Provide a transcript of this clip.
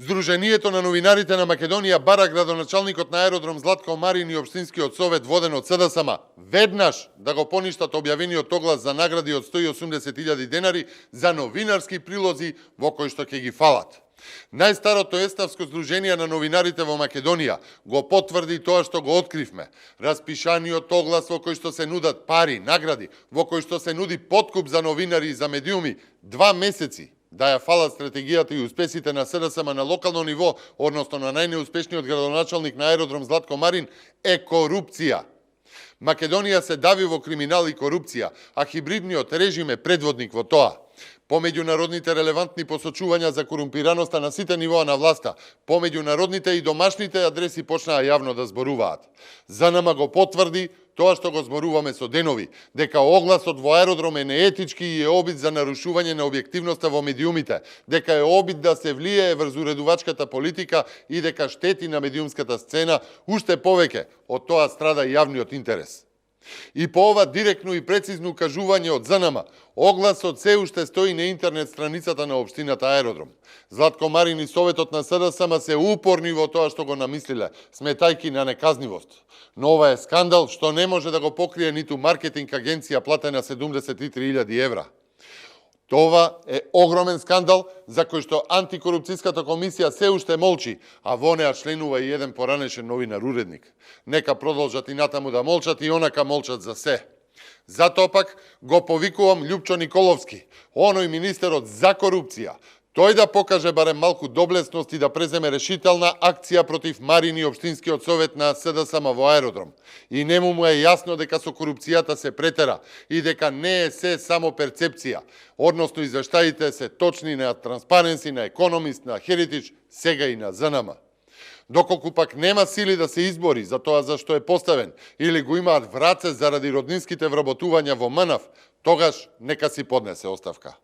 Здруженијето на новинарите на Македонија бара градоначалникот на аеродром Златко Марин и Општинскиот совет воден од СДСМ веднаш да го поништат објавениот оглас за награди од 180.000 денари за новинарски прилози во кои што ќе ги фалат. Најстарото еставско здружение на новинарите во Македонија го потврди тоа што го откривме. Распишаниот оглас во кој што се нудат пари, награди, во кој што се нуди подкуп за новинари и за медиуми, 2 месеци да ја фалат стратегијата и успесите на СДСМ на локално ниво, односно на најнеуспешниот градоначалник на аеродром Златко Марин, е корупција. Македонија се дави во криминал и корупција, а хибридниот режим е предводник во тоа. По меѓународните релевантни посочувања за корумпираноста на сите нивоа на власта, по меѓународните и домашните адреси почнаа јавно да зборуваат. ЗНМ го потврди тоа што го зборуваме со денови, дека огласот во аеродром е неетички и е обид за нарушување на објективноста во медиумите, дека е обид да се влијае врз уредувачката политика и дека штети на медиумската сцена, уште повеќе од тоа страда јавниот интерес. И по ова директно и прецизно укажување од ЗНМ, огласот се уште стои на интернет страницата на општината Аеродром. Златко Марин и Советот на СДСМ се упорни во тоа што го намислиле, сметајки на неказнивост. Но ова е скандал што не може да го покрие ниту маркетинг агенција платена 73.000 евра. Това е огромен скандал за кој што антикорупцијската комисија се уште молчи, а во неа членува и еден поранешен новинар уредник. Нека продолжат и натаму да молчат и онака молчат за се. Затоа пак го повикувам Љупчо Николовски, оној министерот за корупција, тој да покаже барем малку доблесност и да преземе решителна акција против Марин и Општинскиот совет на СДСМ во аеродром. И нему му е јасно дека со корупцијата се претера и дека не е се само перцепција, односно извештаите се точни на Транспаренси, на Економист, на Херитидж, сега и на ЗНМ. Доколку пак нема сили да се избори за тоа за што е поставен или го имаат враце заради роднинските вработувања во МНАФ, тогаш нека си поднесе оставка.